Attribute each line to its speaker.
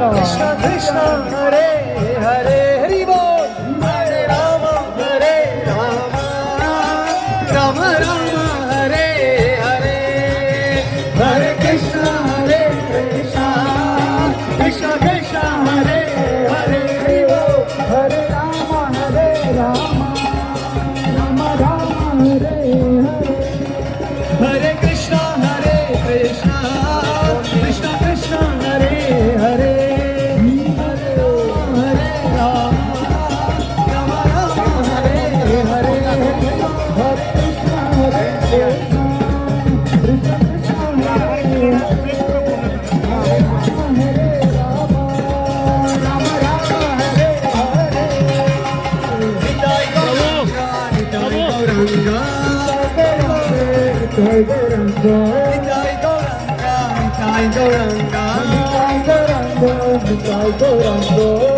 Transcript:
Speaker 1: Krishna Krishna Hare Hare Hari Bol Hare Rama Rama Rama Hare Hare Hare Krishna Krishna Krishna Hare Hare Hari Bol Hare Rama Rama Rama Hare Hare Hare Krishna Krishna Krishna Hare Hare Gauranga